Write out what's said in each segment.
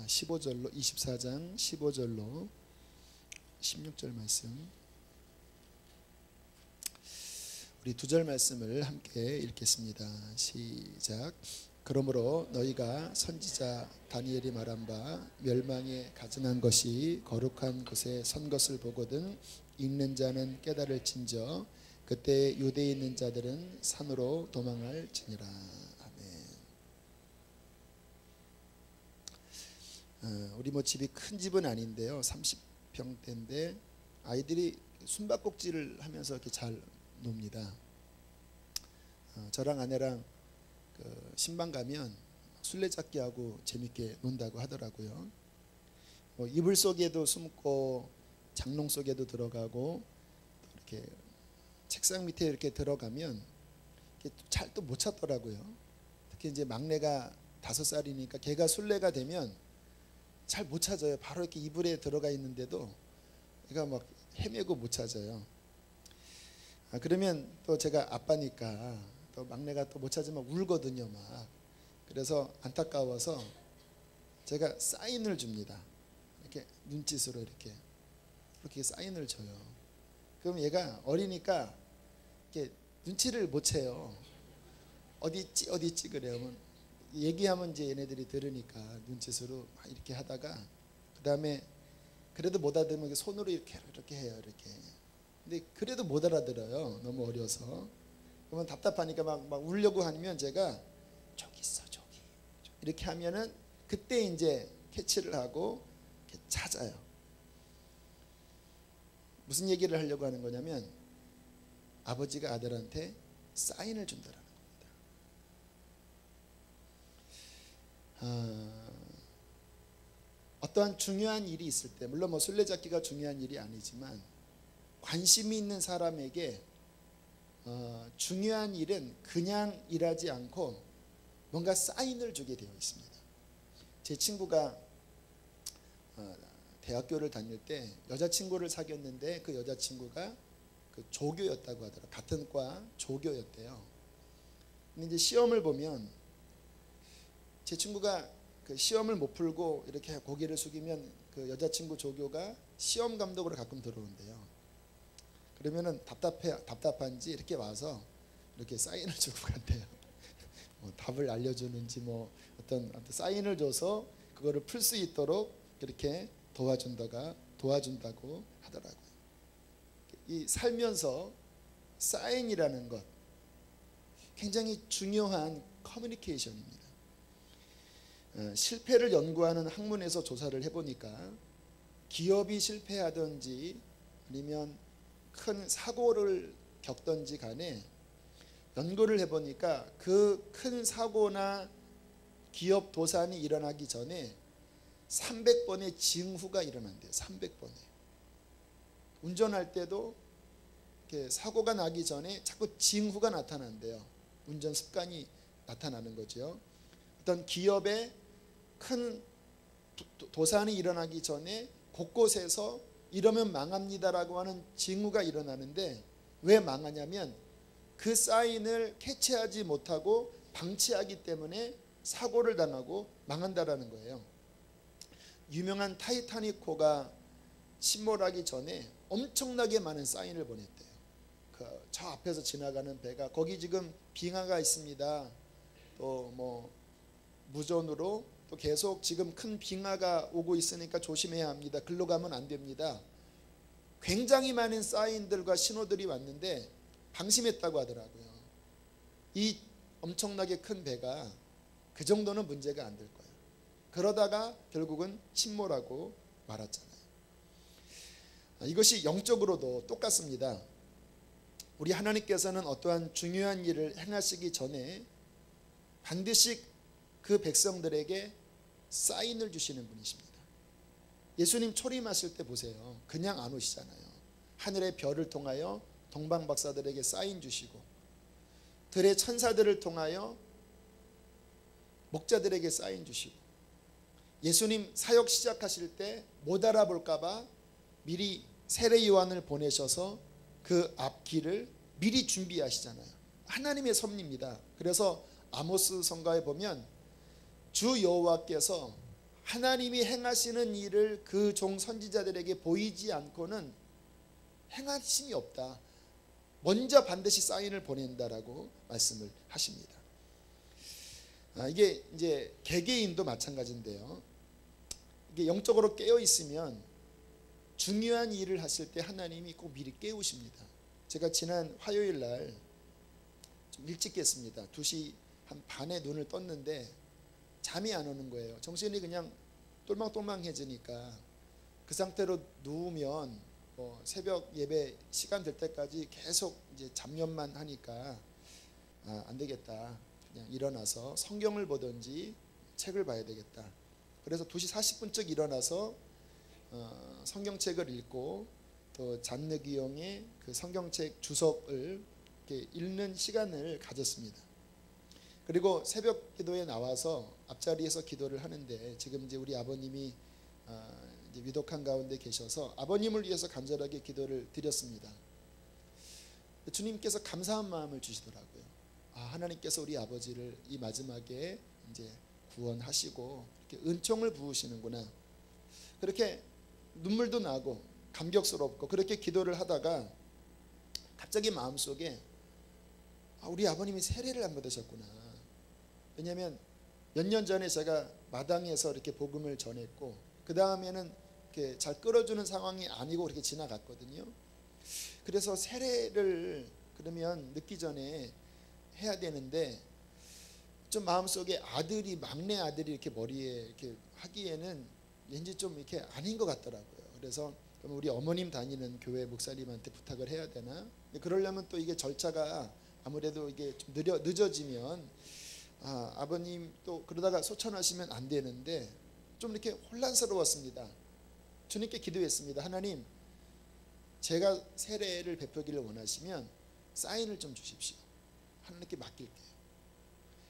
15절로 24장 15절로 16절 말씀, 우리 2절 말씀을 함께 읽겠습니다. 시작. 그러므로 너희가 선지자 다니엘이 말한 바 멸망에 가증한 것이 거룩한 곳에 선 것을 보거든 읽는 자는 깨달을진저 그때 유대에 있는 자들은 산으로 도망할지니라. 아멘. 우리 집이 큰 집은 아닌데요, 30평대인데 아이들이 숨바꼭질을 하면서 이렇게 잘 놉니다. 저랑 아내랑 신방 가면 술래잡기 하고 재밌게 논다고 하더라고요. 이불 속에도 숨고 장롱 속에도 들어가고 이렇게 책상 밑에 이렇게 들어가면 잘 또 못 찾더라고요. 특히 이제 막내가 5살이니까 걔가 술래가 되면 잘 못 찾아요. 바로 이렇게 이불에 들어가 있는데도 얘가 막 헤매고 못 찾아요. 그러면 또 제가 아빠니까 또 막내가 또 못 찾으면 울거든요, 막. 그래서 안타까워서 제가 사인을 줍니다. 이렇게 눈짓으로 이렇게 사인을 줘요. 그럼 얘가 어리니까 이렇게 눈치를 못 채요. 어디 있지 어디 있지 그래요. 얘기하면 이제 얘네들이 들으니까 눈짓으로 막 이렇게 하다가 그 다음에 그래도 못 알아들으면 손으로 이렇게 해요. 이렇게. 근데 그래도 못 알아들어요. 너무 어려서. 그러면 답답하니까 막 울려고 하면 제가 저기 있어 저기 이렇게 하면은 그때 이제 캐치를 하고 이렇게 찾아요. 무슨 얘기를 하려고 하는 거냐면 아버지가 아들한테 사인을 준다라는 겁니다. 어떠한 중요한 일이 있을 때, 물론 술래잡기가 중요한 일이 아니지만 관심이 있는 사람에게 중요한 일은 그냥 일하지 않고 뭔가 사인을 주게 되어 있습니다. 제 친구가 대학교를 다닐 때 여자친구를 사귀었는데 그 여자친구가 조교였다고 하더라고요. 같은 과 조교였대요. 근데 이제 시험을 보면 제 친구가 그 시험을 못 풀고 이렇게 고개를 숙이면 그 여자친구 조교가 시험 감독으로 가끔 들어온대요. 그러면은 답답한지 이렇게 와서 이렇게 사인을 주고 간대요. 답을 알려주는지 어떤 사인을 줘서 그거를 풀 수 있도록 이렇게 도와준다고 하더라고요. 이 살면서 사인이라는 것 굉장히 중요한 커뮤니케이션입니다. 실패를 연구하는 학문에서 조사를 해보니까 기업이 실패하든지 아니면 큰 사고를 겪든지 간에 연구를 해보니까 그 큰 사고나 기업 도산이 일어나기 전에 300번의 징후가 일어난대요. 300번에. 운전할 때도 이렇게 사고가 나기 전에 자꾸 징후가 나타난대요. 운전 습관이 나타나는 거죠. 어떤 기업에 큰 도산이 일어나기 전에 곳곳에서 이러면 망합니다라고 하는 징후가 일어나는데 왜 망하냐면 그 사인을 캐치하지 못하고 방치하기 때문에 사고를 당하고 망한다라는 거예요. 유명한 타이타닉호가 침몰하기 전에 엄청나게 많은 사인을 보냈대요. 저 앞에서 지나가는 배가 거기 지금 빙하가 있습니다. 또 무전으로 또 계속 지금 큰 빙하가 오고 있으니까 조심해야 합니다. 글로 가면 안 됩니다. 굉장히 많은 사인들과 신호들이 왔는데 방심했다고 하더라고요. 이 엄청나게 큰 배가 그 정도는 문제가 안 될 거예요. 그러다가 결국은 침몰하고 말았잖아요. 이것이 영적으로도 똑같습니다. 우리 하나님께서는 어떠한 중요한 일을 행하시기 전에 반드시 그 백성들에게 사인을 주시는 분이십니다. 예수님 초림하실 때 보세요. 그냥 안 오시잖아요. 하늘의 별을 통하여 동방박사들에게 사인 주시고 들의 천사들을 통하여 목자들에게 사인 주시고 예수님 사역 시작하실 때 못 알아볼까 봐 미리 세례 요한을 보내셔서 그 앞길을 미리 준비하시잖아요. 하나님의 섭리입니다. 그래서 아모스 성가에 보면 주 여호와께서 하나님이 행하시는 일을 그 종 선지자들에게 보이지 않고는 행하심이 없다. 먼저 반드시 사인을 보낸다라고 말씀을 하십니다. 이게 이제 개개인도 마찬가지인데요. 이게 영적으로 깨어 있으면 중요한 일을 하실 때 하나님이 꼭 미리 깨우십니다. 제가 지난 화요일 날 좀 일찍 깼습니다. 2시 한 반에 눈을 떴는데 잠이 안 오는 거예요. 정신이 그냥 똘망똘망해지니까 그 상태로 누우면 새벽 예배 시간 될 때까지 계속 이제 잡념만 하니까 안 되겠다. 그냥 일어나서 성경을 보든지 책을 봐야 되겠다. 그래서 2시 40분쯤 일어나서 성경책을 읽고 또 잔느기용의 그 성경책 주석을 이렇게 읽는 시간을 가졌습니다. 그리고 새벽 기도에 나와서 앞자리에서 기도를 하는데 지금 이제 우리 아버님이 이제 위독한 가운데 계셔서 아버님을 위해서 간절하게 기도를 드렸습니다. 주님께서 감사한 마음을 주시더라고요. 하나님께서 우리 아버지를 이 마지막에 이제 구원하시고 이렇게 은총을 부으시는구나. 그렇게 눈물도 나고 감격스럽고 그렇게 기도를 하다가 갑자기 마음속에 우리 아버님이 세례를 안 받으셨구나. 왜냐하면 몇 년 전에 제가 마당에서 이렇게 복음을 전했고 그 다음에는 이렇게 잘 끌어주는 상황이 아니고 그렇게 지나갔거든요. 그래서 세례를 그러면 늦기 전에 해야 되는데 좀 마음속에 막내 아들이 이렇게 머리에 이렇게 하기에는 왠지 좀 이렇게 아닌 것 같더라고요. 그래서 그럼 우리 어머님 다니는 교회 목사님한테 부탁을 해야 되나? 그러려면 또 이게 절차가 아무래도 이게 좀 늦어지면 아버님 또 그러다가 소천하시면 안 되는데 좀 이렇게 혼란스러웠습니다. 주님께 기도했습니다. 하나님, 제가 세례를 베풀기를 원하시면 사인을 좀 주십시오. 하나님께 맡길게요.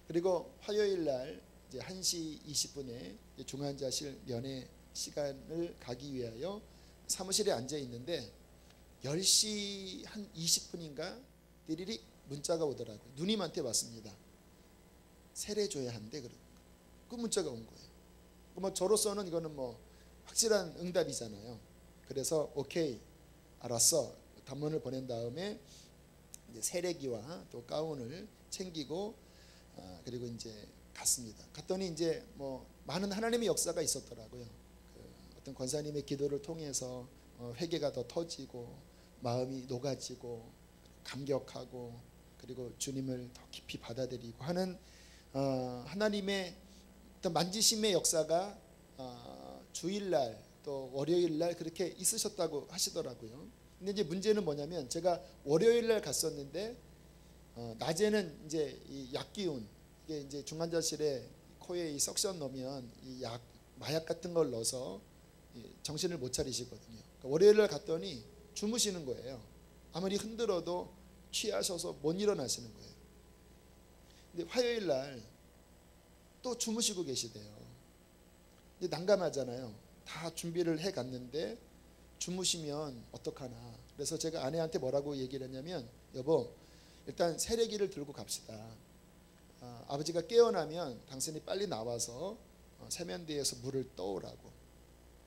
그리고 화요일 날 이제 1시 20분에 중환자실 면회 시간을 가기 위하여 사무실에 앉아 있는데 10시 한 20분인가 띠리릭 문자가 오더라고요. 누님한테 왔습니다. 세례 줘야 한대. 그 문자가 온 거예요. 뭐 저로서는 이거는 뭐 확실한 응답이잖아요. 그래서 오케이, 알았어. 단문을 보낸 다음에 이제 세례기와 또 가운을 챙기고 그리고 이제 갔습니다. 갔더니 이제 뭐 많은 하나님의 역사가 있었더라고요. 어떤 권사님의 기도를 통해서 회개가 더 터지고 마음이 녹아지고 감격하고 그리고 주님을 더 깊이 받아들이고 하는 하나님의 어떤 만지심의 역사가 주일날 또 월요일날 그렇게 있으셨다고 하시더라고요. 근데 이제 문제는 뭐냐면 제가 월요일날 갔었는데 낮에는 이제 이 약기운 이게 이제 중환자실에 코에 이 석션 넣으면 이 마약 같은 걸 넣어서 정신을 못 차리시거든요. 그러니까 월요일날 갔더니 주무시는 거예요. 아무리 흔들어도 취하셔서 못 일어나시는 거예요. 근데 화요일날 또 주무시고 계시대요. 이제 난감하잖아요. 다 준비를 해 갔는데 주무시면 어떡하나. 그래서 제가 아내한테 뭐라고 얘기를 했냐면 여보, 일단 세례기를 들고 갑시다. 아버지가 깨어나면 당신이 빨리 나와서 세면대에서 물을 떠오라고.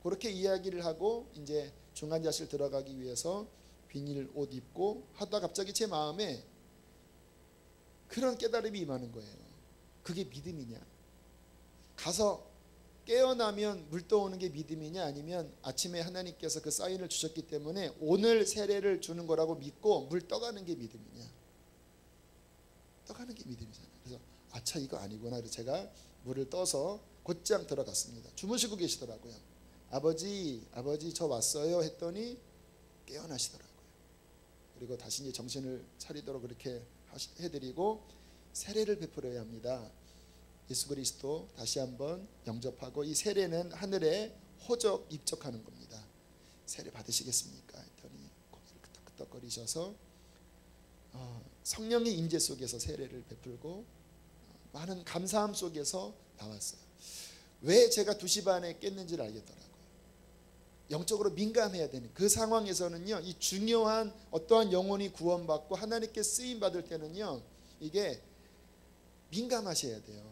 그렇게 이야기를 하고 이제 중환자실 들어가기 위해서 비닐 옷 입고 하다 갑자기 제 마음에 그런 깨달음이 임하는 거예요. 그게 믿음이냐? 가서 깨어나면 물 떠오는 게 믿음이냐, 아니면 아침에 하나님께서 그 사인을 주셨기 때문에 오늘 세례를 주는 거라고 믿고 물 떠가는 게 믿음이냐? 떠가는 게 믿음이잖아요. 그래서 아차, 이거 아니구나. 그래서 제가 물을 떠서 곧장 들어갔습니다. 주무시고 계시더라고요. 아버지 저 왔어요 했더니 깨어나시더라고요. 그리고 다시 이제 정신을 차리도록 그렇게 해드리고 세례를 베풀어야 합니다. 예수 그리스도 다시 한번 영접하고, 이 세례는 하늘에 호적 입적하는 겁니다. 세례 받으시겠습니까? 했더니 고개를 끄덕끄덕거리셔서 성령의 임재 속에서 세례를 베풀고 많은 감사함 속에서 나왔어요. 왜 제가 2시 반에 깼는지를 알겠더라고요. 영적으로 민감해야 되는 그 상황에서는요, 이 중요한 어떠한 영혼이 구원받고 하나님께 쓰임 받을 때는요, 이게 민감하셔야 돼요.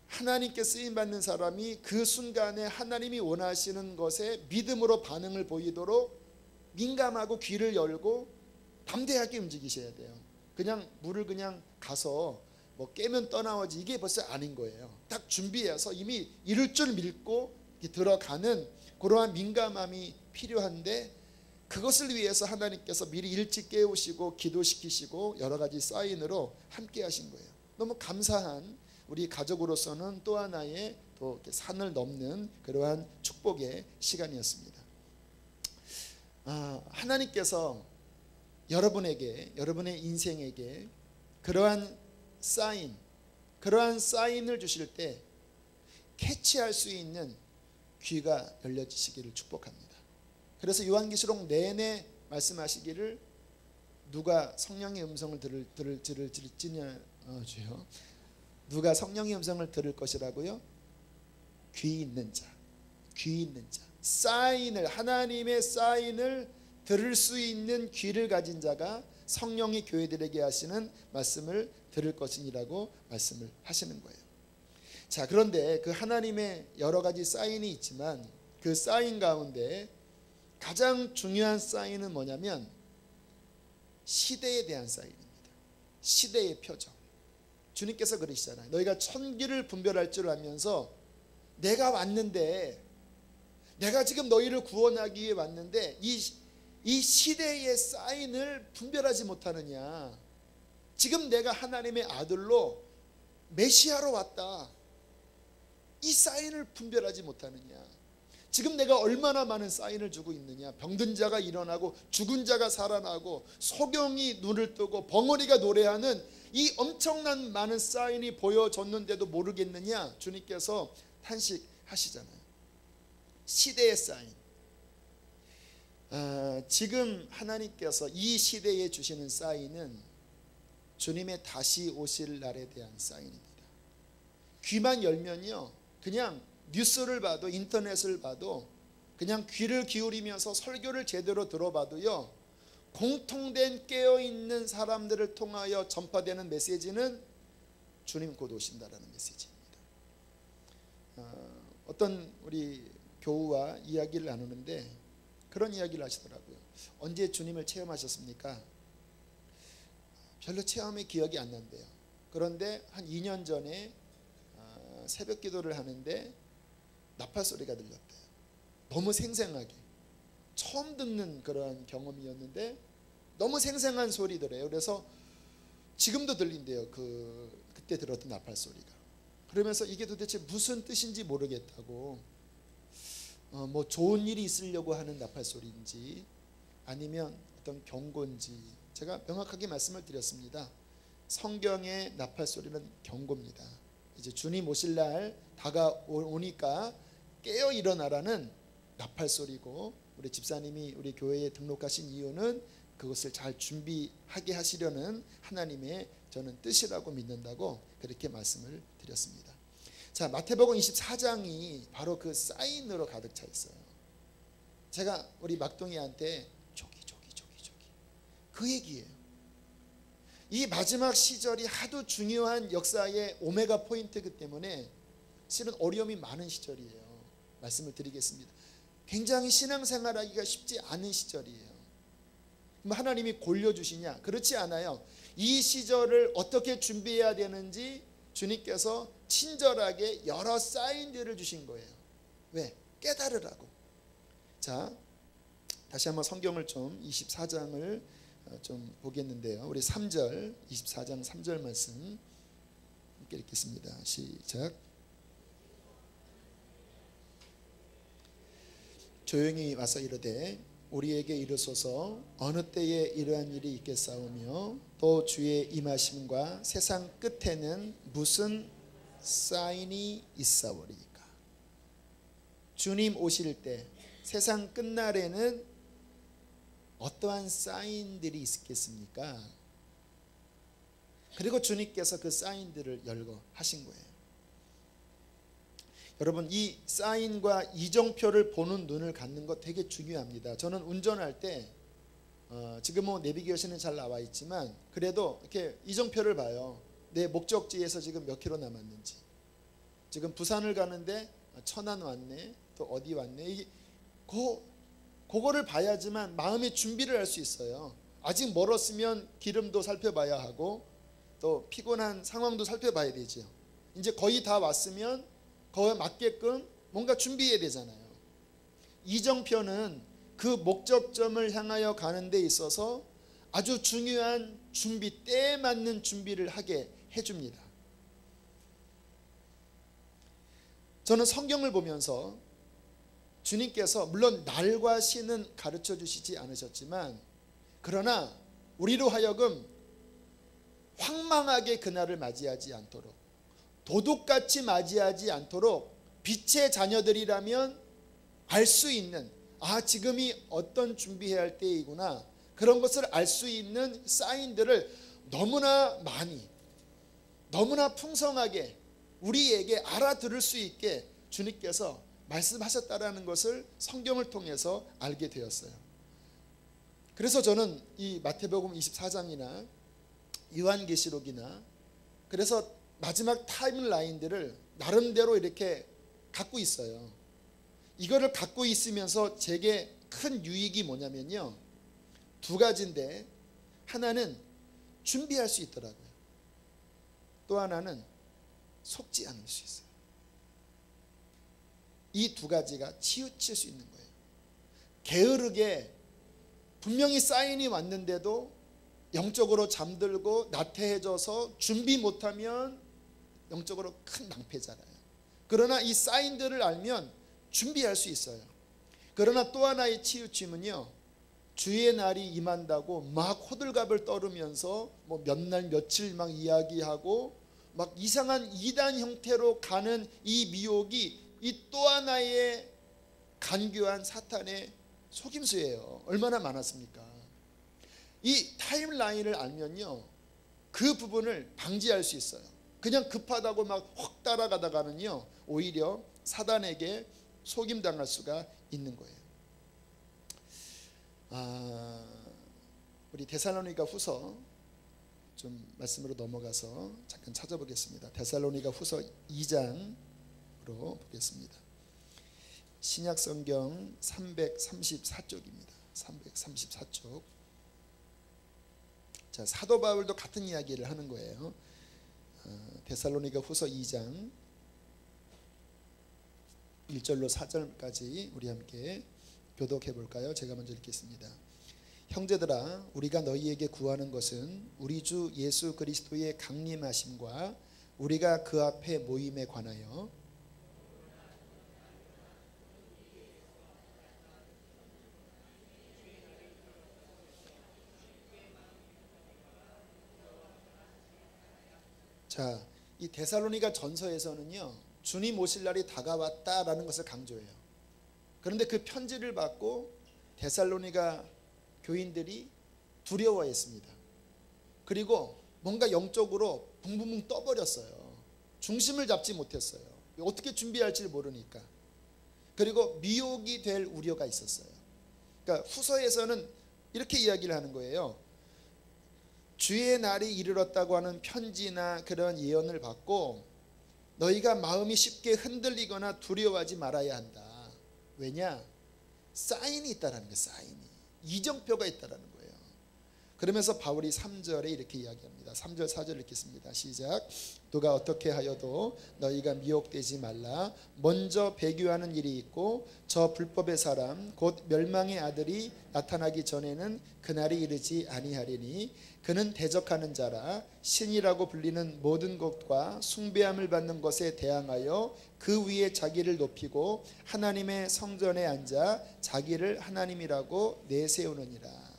하나님께 쓰임받는 사람이 그 순간에 하나님이 원하시는 것에 믿음으로 반응을 보이도록 민감하고 귀를 열고 담대하게 움직이셔야 돼요. 그냥 물을 그냥 가서 뭐 깨면 떠나오지 이게 벌써 아닌 거예요. 딱 준비해서 이미 이룰 줄 믿고 들어가는 그러한 민감함이 필요한데, 그것을 위해서 하나님께서 미리 일찍 깨우시고 기도시키시고 여러 가지 사인으로 함께 하신 거예요. 너무 감사한, 우리 가족으로서는 또 하나의 또 산을 넘는 그러한 축복의 시간이었습니다. 하나님께서 여러분에게, 여러분의 인생에게 그러한 사인을 주실 때 캐치할 수 있는 귀가 열려지시기를 축복합니다. 그래서 요한계시록 내내 말씀하시기를 누가 성령의 음성을 들을지냐 주요. 누가 성령의 음성을 들을 것이라고요? 귀 있는 자, 귀 있는 자. 사인을, 하나님의 사인을 들을 수 있는 귀를 가진 자가 성령이 교회들에게 하시는 말씀을 들을 것이라고 말씀을 하시는 거예요. 자, 그런데 그 하나님의 여러 가지 사인이 있지만 그 사인 가운데 가장 중요한 사인은 뭐냐면 시대에 대한 사인입니다. 시대의 표정. 주님께서 그러시잖아요. 너희가 천기를 분별할 줄 알면서 내가 왔는데, 내가 지금 너희를 구원하기 위해 왔는데 이 시대의 사인을 분별하지 못하느냐. 지금 내가 하나님의 아들로 메시아로 왔다. 이 사인을 분별하지 못하느냐. 지금 내가 얼마나 많은 사인을 주고 있느냐. 병든 자가 일어나고 죽은 자가 살아나고 소경이 눈을 뜨고 벙어리가 노래하는 이 엄청난 많은 사인이 보여줬는데도 모르겠느냐. 주님께서 탄식하시잖아요. 시대의 사인. 지금 하나님께서 이 시대에 주시는 사인은 주님의 다시 오실 날에 대한 사인입니다. 귀만 열면요, 그냥 뉴스를 봐도, 인터넷을 봐도, 그냥 귀를 기울이면서 설교를 제대로 들어봐도요, 공통된 깨어있는 사람들을 통하여 전파되는 메시지는 주님 곧 오신다라는 메시지입니다. 어떤 우리 교우와 이야기를 나누는데 그런 이야기를 하시더라고요. 언제 주님을 체험하셨습니까? 별로 체험의 기억이 안 난대요. 그런데 한 2년 전에 새벽 기도를 하는데 나팔 소리가 들렸대요. 너무 생생하게. 처음 듣는 그런 경험이었는데 너무 생생한 소리더래요. 그래서 지금도 들린대요. 그때 들었던 나팔 소리가. 그러면서 이게 도대체 무슨 뜻인지 모르겠다고, 뭐 좋은 일이 있으려고 하는 나팔 소리인지 아니면 어떤 경고인지 제가 명확하게 말씀을 드렸습니다. 성경의 나팔 소리는 경고입니다. 이제 주님 오실 날 다가오니까 깨어 일어나라는 나팔 소리고, 우리 집사님이 우리 교회에 등록하신 이유는 그것을 잘 준비하게 하시려는 하나님의 저는 뜻이라고 믿는다고 그렇게 말씀을 드렸습니다. 자, 마태복음 24장이 바로 그 사인으로 가득 차 있어요. 제가 우리 막둥이한테 저기 그 얘기예요. 이 마지막 시절이 하도 중요한 역사의 오메가 포인트이기 때문에 실은 어려움이 많은 시절이에요. 말씀을 드리겠습니다. 굉장히 신앙생활하기가 쉽지 않은 시절이에요. 그럼 하나님이 골려주시냐? 그렇지 않아요. 이 시절을 어떻게 준비해야 되는지 주님께서 친절하게 여러 사인들을 주신 거예요. 왜? 깨달으라고. 자, 다시 한번 성경을 좀 24장을 좀 보겠는데요. 우리 3절, 24장 3절 말씀 함께 읽겠습니다. 시작. 조용히 와서 이르되 우리에게 이르소서 어느 때에 이러한 일이 있겠사오며 또 주의 임하심과 세상 끝에는 무슨 사인이 있사오리까. 주님 오실 때 세상 끝날에는 어떠한 사인들이 있겠습니까? 그리고 주님께서 그 사인들을 열거 하신 거예요. 여러분, 이 사인과 이정표를 보는 눈을 갖는 것 되게 중요합니다. 저는 운전할 때 지금 뭐 내비게이션은 잘 나와 있지만 그래도 이렇게 이정표를 봐요. 내 목적지에서 지금 몇 킬로 남았는지. 지금 부산을 가는데 천안 왔네, 또 어디 왔네, 이게 그거를 봐야지만 마음의 준비를 할 수 있어요. 아직 멀었으면 기름도 살펴봐야 하고 또 피곤한 상황도 살펴봐야 되죠. 이제 거의 다 왔으면 거기에 맞게끔 뭔가 준비해야 되잖아요. 이정표는 그 목적점을 향하여 가는 데 있어서 아주 중요한 준비, 때에 맞는 준비를 하게 해줍니다. 저는 성경을 보면서 주님께서 물론 날과 시는 가르쳐 주시지 않으셨지만, 그러나 우리로 하여금 황망하게 그날을 맞이하지 않도록, 도둑같이 맞이하지 않도록 빛의 자녀들이라면 알 수 있는, 지금이 어떤 준비해야 할 때이구나, 그런 것을 알 수 있는 사인들을 너무나 많이, 너무나 풍성하게 우리에게 알아들을 수 있게 주님께서 말씀하셨다라는 것을 성경을 통해서 알게 되었어요. 그래서 저는 이 마태복음 24장이나 요한계시록이나, 그래서 마지막 타임라인들을 나름대로 이렇게 갖고 있어요. 이거를 갖고 있으면서 제게 큰 유익이 뭐냐면요, 두 가지인데, 하나는 준비할 수 있더라고요. 또 하나는 속지 않을 수 있어요. 이 두 가지가 치우칠 수 있는 거예요. 게으르게 분명히 사인이 왔는데도 영적으로 잠들고 나태해져서 준비 못하면 영적으로 큰 낭패잖아요. 그러나 이 사인들을 알면 준비할 수 있어요. 그러나 또 하나의 치우침은요, 주의 날이 임한다고 막 호들갑을 떨으면서 뭐 몇 날 며칠 막 이야기하고 막 이상한 이단 형태로 가는 이 미혹이 이 또 하나의 간교한 사탄의 속임수예요. 얼마나 많았습니까? 이 타임라인을 알면요, 그 부분을 방지할 수 있어요. 그냥 급하다고 막 확 따라가다가는요, 오히려 사단에게 속임당할 수가 있는 거예요. 우리 데살로니가 후서 좀 말씀으로 넘어가서 잠깐 찾아보겠습니다. 데살로니가 후서 2장으로 보겠습니다. 신약성경 334쪽입니다. 334쪽. 자, 사도 바울도 같은 이야기를 하는 거예요. 데살로니가 후서 2장 1절로 4절까지 우리 함께 교독해 볼까요? 제가 먼저 읽겠습니다. 형제들아, 우리가 너희에게 구하는 것은 우리 주 예수 그리스도의 강림하심과 우리가 그 앞에 모임에 관하여 자, 이 데살로니가 전서에서는요, 주님 오실 날이 다가왔다라는 것을 강조해요. 그런데 그 편지를 받고 데살로니가 교인들이 두려워했습니다. 그리고 뭔가 영적으로 붕붕붕 떠버렸어요. 중심을 잡지 못했어요. 어떻게 준비할지 모르니까. 그리고 미혹이 될 우려가 있었어요. 그러니까 후서에서는 이렇게 이야기를 하는 거예요. 주의 날이 이르렀다고 하는 편지나 그런 예언을 받고 너희가 마음이 쉽게 흔들리거나 두려워하지 말아야 한다. 왜냐? 사인이 있다라는 거예요. 사인이. 이정표가 있다라는 거예요. 그러면서 바울이 3절에 이렇게 이야기합니다. 3절 4절 읽겠습니다. 시작. 누가 어떻게 하여도 너희가 미혹되지 말라. 먼저 배교하는 일이 있고 저 불법의 사람 곧 멸망의 아들이 나타나기 전에는 그날이 이르지 아니하리니 그는 대적하는 자라 신이라고 불리는 모든 것과 숭배함을 받는 것에 대항하여 그 위에 자기를 높이고 하나님의 성전에 앉아 자기를 하나님이라고 내세우느니라.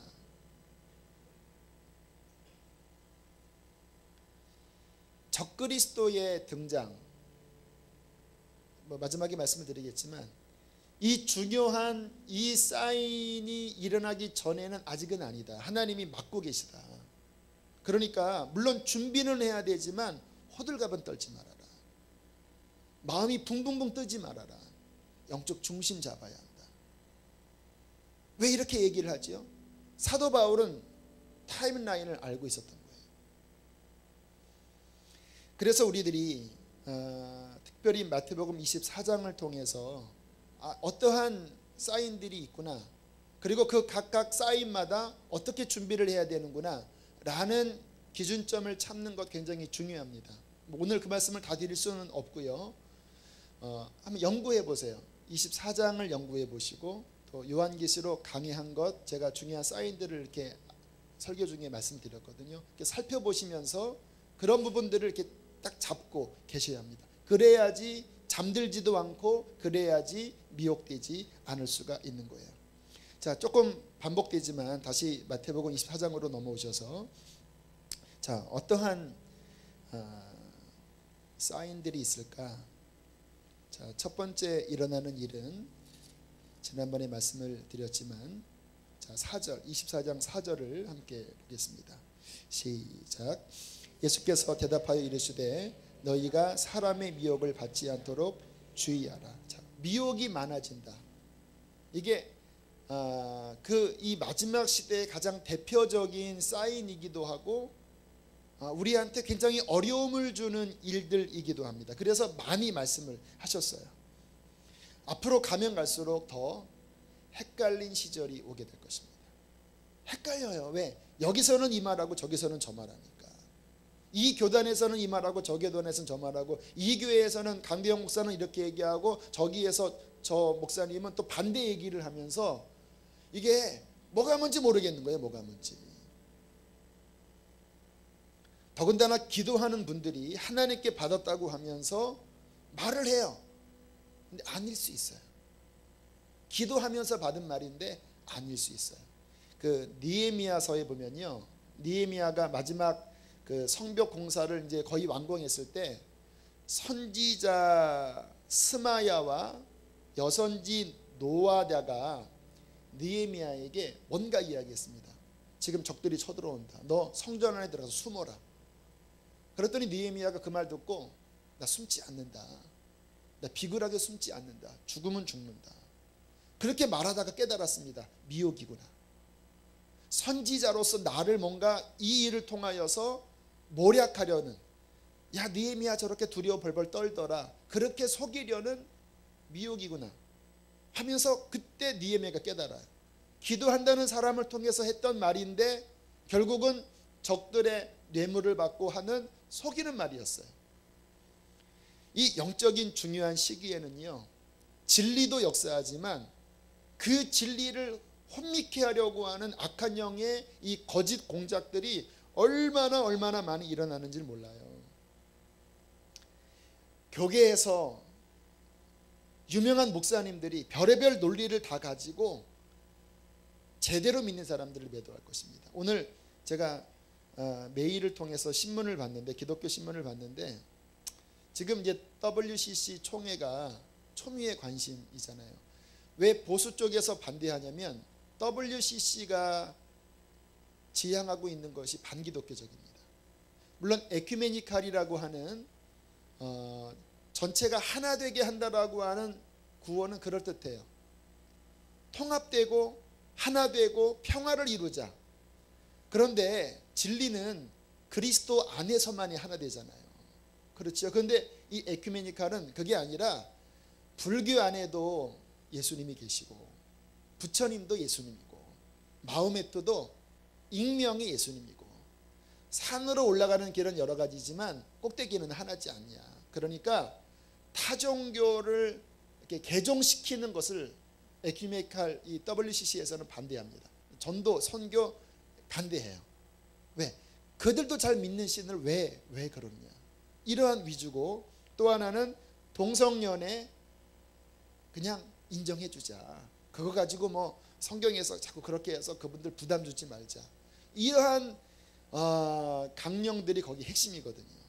적그리스도의 등장, 마지막에 말씀을 드리겠지만 이 중요한 이 사인이 일어나기 전에는 아직은 아니다. 하나님이 막고 계시다. 그러니까 물론 준비는 해야 되지만 호들갑은 떨지 말아라. 마음이 붕붕붕 뜨지 말아라. 영적 중심 잡아야 한다. 왜 이렇게 얘기를 하죠? 사도 바울은 타임라인을 알고 있었던 거예요. 그래서 우리들이 특별히 마태복음 24장을 통해서 어떠한 사인들이 있구나, 그리고 그 각각 사인마다 어떻게 준비를 해야 되는구나 라는 기준점을 찾는 것 굉장히 중요합니다. 오늘 그 말씀을 다 드릴 수는 없고요. 한번 연구해 보세요. 24장을 연구해 보시고 또 요한계시록 강의한 것, 제가 중요한 사인들을 이렇게 설교 중에 말씀드렸거든요. 이렇게 살펴보시면서 그런 부분들을 이렇게 딱 잡고 계셔야 합니다. 그래야지 잠들지도 않고, 그래야지 미혹되지 않을 수가 있는 거예요. 자, 조금 반복되지만 다시 마태복음 24장으로 넘어오셔서, 자, 어떠한 사인들이 있을까? 자, 첫 번째 일어나는 일은 지난번에 말씀을 드렸지만, 자, 4절, 24장 4절을 함께 보겠습니다. 시작. 예수께서 대답하여 이르시되 너희가 사람의 미혹을 받지 않도록 주의하라. 자, 미혹이 많아진다. 이게 이 마지막 시대의 가장 대표적인 사인이기도 하고, 우리한테 굉장히 어려움을 주는 일들이기도 합니다. 그래서 많이 말씀을 하셨어요. 앞으로 가면 갈수록 더 헷갈린 시절이 오게 될 것입니다. 헷갈려요. 왜? 여기서는 이 말하고 저기서는 저 말하니까. 이 교단에서는 이 말하고 저 교단에서는 저 말하고, 이 교회에서는 강대영 목사는 이렇게 얘기하고 저기에서 저 목사님은 또 반대 얘기를 하면서 이게 뭐가 뭔지 모르겠는 거예요. 뭐가 뭔지. 더군다나 기도하는 분들이 하나님께 받았다고 하면서 말을 해요. 근데 아닐 수 있어요. 기도하면서 받은 말인데 아닐 수 있어요. 그 느헤미야서에 보면요, 느헤미야가 마지막 그 성벽 공사를 이제 거의 완공했을 때 선지자 스마야와 여선지 노아다가 느헤미야에게 뭔가 이야기했습니다. 지금 적들이 쳐들어온다. 너 성전 안에 들어가서 숨어라. 그랬더니 느헤미야가 그 말 듣고, 나 숨지 않는다. 나 비굴하게 숨지 않는다. 죽으면 죽는다. 그렇게 말하다가 깨달았습니다. 미혹이구나. 선지자로서 나를 뭔가 이 일을 통하여서 모략하려는, 야 느헤미야 저렇게 두려워 벌벌 떨더라, 그렇게 속이려는 미혹이구나 하면서 그때 느헤미야가 깨달아요. 기도한다는 사람을 통해서 했던 말인데 결국은 적들의 뇌물을 받고 하는 속이는 말이었어요. 이 영적인 중요한 시기에는요, 진리도 역사하지만 그 진리를 혼미케 하려고 하는 악한 영의 이 거짓 공작들이 얼마나 많이 일어나는지 몰라요. 교계에서 유명한 목사님들이 별의별 논리를 다 가지고 제대로 믿는 사람들을 매도할 것입니다. 오늘 제가 메일을 통해서 신문을 봤는데, 기독교 신문을 봤는데, 지금 이제 WCC 총회가 초미의 관심이잖아요. 왜 보수 쪽에서 반대하냐면 WCC가 지향하고 있는 것이 반기독교적입니다. 물론 에큐메니칼이라고 하는 전체가 하나 되게 한다라고 하는 구호는 그럴듯해요. 통합되고 하나 되고 평화를 이루자. 그런데 진리는 그리스도 안에서만이 하나 되잖아요. 그렇죠. 그런데 이 에큐메니칼은 그게 아니라 불교 안에도 예수님이 계시고, 부처님도 예수님이고, 마호메트도 익명이 예수님이고, 산으로 올라가는 길은 여러 가지지만 꼭대기는 하나지 않냐. 그러니까 타종교를 이렇게 개종시키는 것을 에큐메니칼 이 WCC에서는 반대합니다. 전도 선교 반대해요. 왜? 그들도 잘 믿는 신을 왜 그러느냐. 이러한 위주고, 또 하나는 동성연애 그냥 인정해 주자. 그거 가지고 뭐 성경에서 자꾸 그렇게 해서 그분들 부담 주지 말자. 이러한 강령들이 거기 핵심이거든요.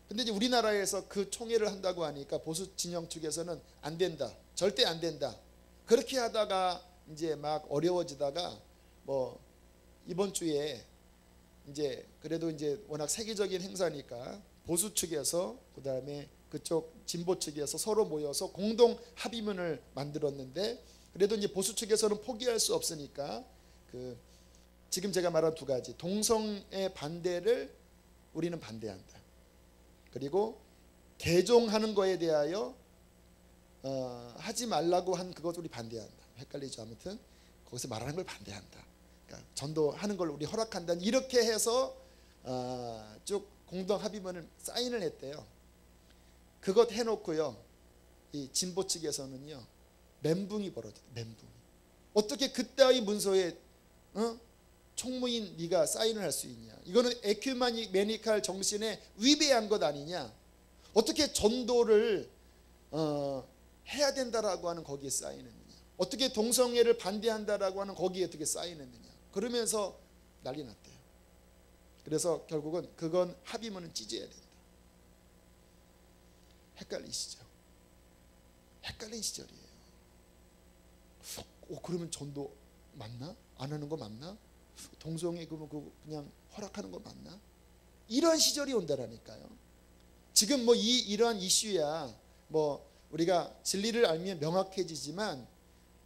근데 이제 우리나라에서 그 총회를 한다고 하니까 보수 진영 측에서는 안 된다. 절대 안 된다. 그렇게 하다가 이제 막 어려워지다가 뭐 이번 주에 이제 그래도 이제 워낙 세계적인 행사니까 보수 측에서 그다음에 그쪽 진보 측에서 서로 모여서 공동 합의문을 만들었는데, 그래도 이제 보수 측에서는 포기할 수 없으니까 지금 제가 말한 두 가지, 동성애 반대를 우리는 반대한다. 그리고 개종하는 거에 대하여 하지 말라고 한 그것을 우리 반대한다. 헷갈리죠. 아무튼 거기서 말하는 걸 반대한다. 그러니까 전도하는 걸 우리 허락한다. 이렇게 해서 쭉 공동 합의문을 사인을 했대요. 그것 해놓고요, 이 진보 측에서는요 멘붕이 벌어졌다. 멘붕. 어떻게 그따위 문서에 총무인 네가 사인을 할 수 있냐? 이거는 에큐메니칼 정신에 위배한 것 아니냐? 어떻게 전도를 해야 된다라고 하는 거기에 사인했느냐? 어떻게 동성애를 반대한다라고 하는 거기에 어떻게 사인했느냐? 그러면서 난리 났대요. 그래서 결국은 그건 합의문은 찢어야 된다. 헷갈리시죠? 헷갈린 시절이에요. 그러면 전도 맞나? 안 하는 거 맞나? 동성애 그냥 허락하는 거 맞나? 이런 시절이 온다라니까요. 지금 뭐 이러한 이슈야 뭐 우리가 진리를 알면 명확해지지만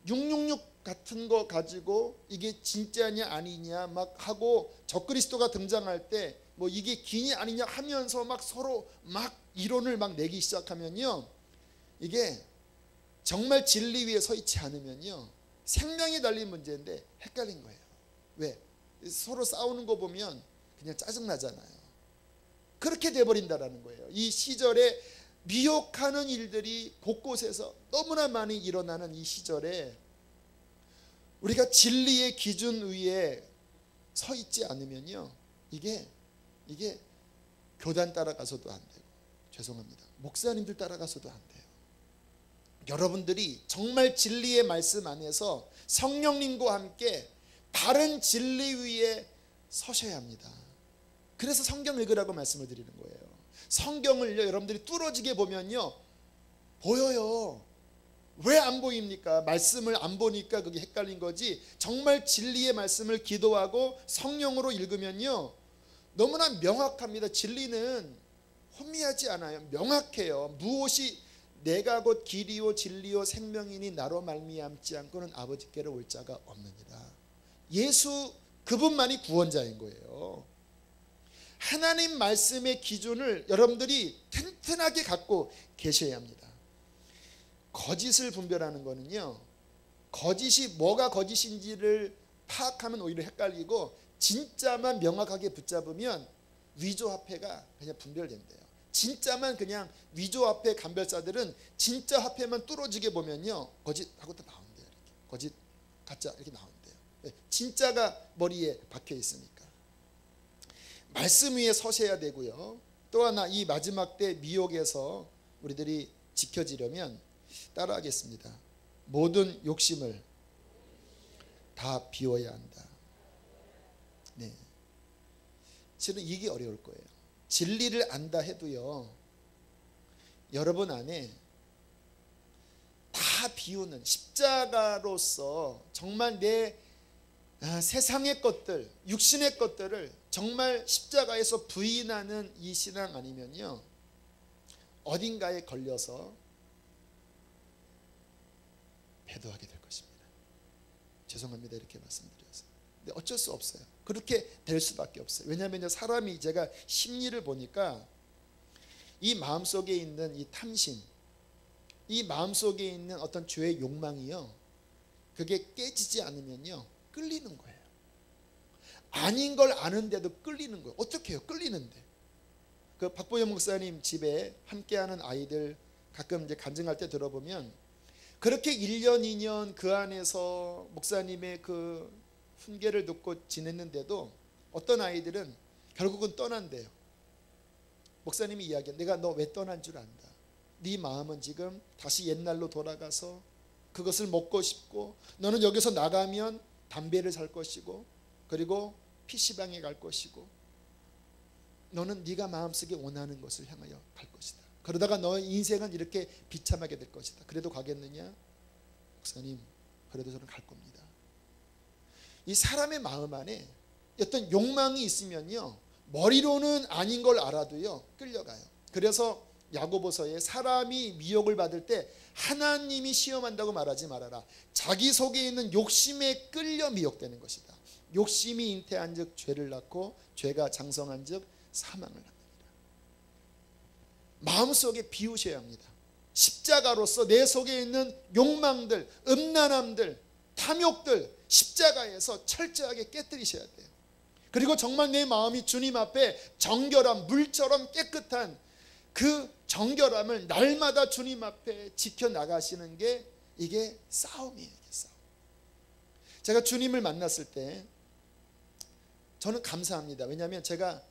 666 같은 거 가지고 이게 진짜냐 아니냐 막 하고 적그리스도가 등장할 때 뭐 이게 기냐 아니냐 하면서 막 서로 막 이론을 막 내기 시작하면요, 이게 정말 진리 위에 서 있지 않으면요 생명이 달린 문제인데 헷갈린 거예요. 왜? 서로 싸우는 거 보면 그냥 짜증나잖아요. 그렇게 돼버린다라는 거예요. 이 시절에 미혹하는 일들이 곳곳에서 너무나 많이 일어나는 이 시절에 우리가 진리의 기준 위에 서 있지 않으면요, 이게 교단 따라가서도 안 되고, 죄송합니다, 목사님들 따라가서도 안 돼요. 여러분들이 정말 진리의 말씀 안에서 성령님과 함께 바른 진리 위에 서셔야 합니다. 그래서 성경 읽으라고 말씀을 드리는 거예요. 성경을 여러분들이 뚫어지게 보면요 보여요. 왜 안 보입니까? 말씀을 안 보니까 그게 헷갈린 거지. 정말 진리의 말씀을 기도하고 성령으로 읽으면요 너무나 명확합니다. 진리는 혼미하지 않아요. 명확해요. 무엇이 내가 곧 길이요 진리요 생명이니 나로 말미암지 않고는 아버지께로 올 자가 없느니라. 예수 그분만이 구원자인 거예요. 하나님 말씀의 기준을 여러분들이 튼튼하게 갖고 계셔야 합니다. 거짓을 분별하는 거는요, 거짓이 뭐가 거짓인지를 파악하면 오히려 헷갈리고 진짜만 명확하게 붙잡으면 위조화폐가 그냥 분별된대요. 진짜만 그냥 위조화폐 감별사들은 진짜 화폐만 뚫어지게 보면요 거짓하고 또 나온대요. 이렇게. 거짓 가짜 이렇게 나온대요. 진짜가 머리에 박혀 있으니까. 말씀 위에 서셔야 되고요. 또 하나, 이 마지막 때 미혹에서 우리들이 지켜지려면 따라하겠습니다. 모든 욕심을 다 비워야 한다. 네. 실은 이게 어려울 거예요. 진리를 안다 해도요 여러분 안에 다 비우는, 십자가로서 정말 내 세상의 것들, 육신의 것들을 정말 십자가에서 부인하는 이 신앙 아니면요 어딘가에 걸려서 배도하게 될 것입니다. 죄송합니다 이렇게 말씀드려서. 근데 어쩔 수 없어요. 그렇게 될 수밖에 없어요. 왜냐하면 사람이, 제가 심리를 보니까 이 마음속에 있는 이 탐심, 이 마음속에 있는 어떤 죄의 욕망이요 그게 깨지지 않으면요 끌리는 거예요. 아닌 걸 아는데도 끌리는 거예요. 어떻게 해요? 끌리는데. 그 박보영 목사님 집에 함께하는 아이들 가끔 이제 간증할 때 들어보면 그렇게 1년 2년 그 안에서 목사님의 그 훈계를 듣고 지냈는데도 어떤 아이들은 결국은 떠난대요. 목사님이 이야기한, 내가 너 왜 떠난 줄 안다. 네 마음은 지금 다시 옛날로 돌아가서 그것을 먹고 싶고, 너는 여기서 나가면 담배를 살 것이고 그리고 PC방에 갈 것이고, 너는 네가 마음속에 원하는 것을 향하여 갈 것이다. 그러다가 너의 인생은 이렇게 비참하게 될 것이다. 그래도 가겠느냐? 목사님, 그래도 저는 갈 겁니다. 이 사람의 마음 안에 어떤 욕망이 있으면요 머리로는 아닌 걸 알아도요 끌려가요. 그래서 야고보서에 사람이 미혹을 받을 때 하나님이 시험한다고 말하지 말아라. 자기 속에 있는 욕심에 끌려 미혹되는 것이다. 욕심이 잉태한 즉 죄를 낳고 죄가 장성한 즉 사망을 낳느니라. 마음속에 비우셔야 합니다. 십자가로서 내 속에 있는 욕망들, 음란함들, 탐욕들 십자가에서 철저하게 깨뜨리셔야 돼요. 그리고 정말 내 마음이 주님 앞에 정결한 물처럼 깨끗한 그 정결함을 날마다 주님 앞에 지켜나가시는 게 이게 싸움이에요. 이게 싸움. 제가 주님을 만났을 때 저는 감사합니다. 왜냐하면 제가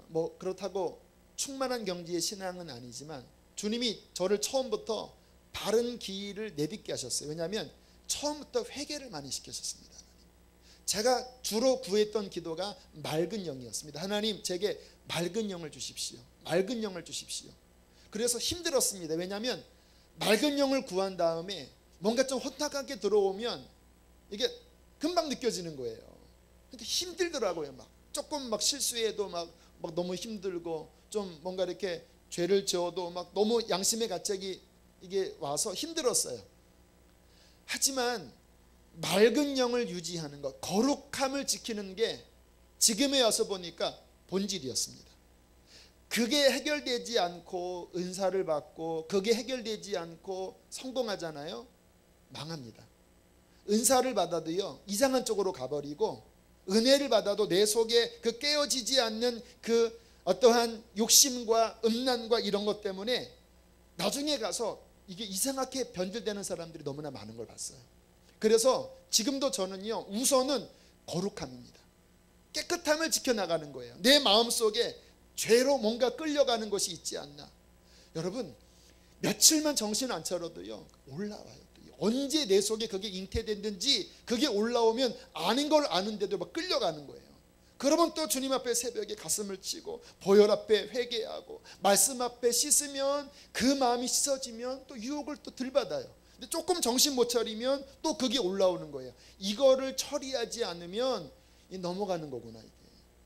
뭐 그렇다고 충만한 경지의 신앙은 아니지만 주님이 저를 처음부터 바른 길을 내딛게 하셨어요. 왜냐하면 처음부터 회개를 많이 시키셨습니다. 제가 주로 구했던 기도가 맑은 영이었습니다. 하나님, 제게 맑은 영을 주십시오. 맑은 영을 주십시오. 그래서 힘들었습니다. 왜냐하면 맑은 영을 구한 다음에 뭔가 좀 혼탁하게 들어오면 이게 금방 느껴지는 거예요. 그러니까 힘들더라고요. 막 조금 막 실수해도 막 너무 힘들고, 좀 뭔가 이렇게 죄를 지어도 막 너무 양심의 갑자기 이게 와서 힘들었어요. 하지만 맑은 영을 유지하는 것, 거룩함을 지키는 게 지금에 와서 보니까 본질이었습니다. 그게 해결되지 않고 은사를 받고 그게 해결되지 않고 성공하잖아요. 망합니다. 은사를 받아도요, 이상한 쪽으로 가버리고, 은혜를 받아도 내 속에 그 깨어지지 않는 그 어떠한 욕심과 음란과 이런 것 때문에 나중에 가서 이게 이상하게 변질되는 사람들이 너무나 많은 걸 봤어요. 그래서 지금도 저는요, 우선은 거룩함입니다. 깨끗함을 지켜나가는 거예요. 내 마음속에 죄로 뭔가 끌려가는 것이 있지 않나. 여러분, 며칠만 정신 안 차려도요 올라와요. 언제 내 속에 그게 잉태됐는지 그게 올라오면 아닌 걸 아는데도 막 끌려가는 거예요. 그러면 또 주님 앞에 새벽에 가슴을 치고 보혈 앞에 회개하고 말씀 앞에 씻으면 그 마음이 씻어지면 또 유혹을 또 들받아요. 근데 조금 정신 못 차리면 또 그게 올라오는 거예요. 이거를 처리하지 않으면 넘어가는 거구나. 이게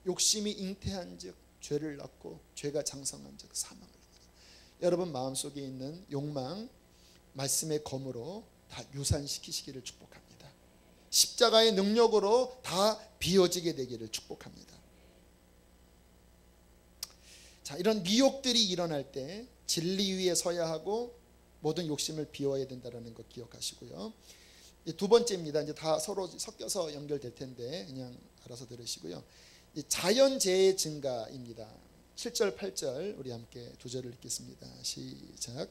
욕심이 잉태한 즉 죄를 낳고 죄가 장성한 즉 사망을 낳는다. 여러분 마음속에 있는 욕망 말씀의 검으로 다 유산시키시기를 축복합니다. 십자가의 능력으로 다 비워지게 되기를 축복합니다. 자, 이런 미혹들이 일어날 때 진리 위에 서야 하고 모든 욕심을 비워야 된다는 것 기억하시고요. 두 번째입니다. 이제 다 서로 섞여서 연결될 텐데 그냥 알아서 들으시고요. 자연재해 증가입니다. 7절 8절 우리 함께 두 절을 읽겠습니다. 시작.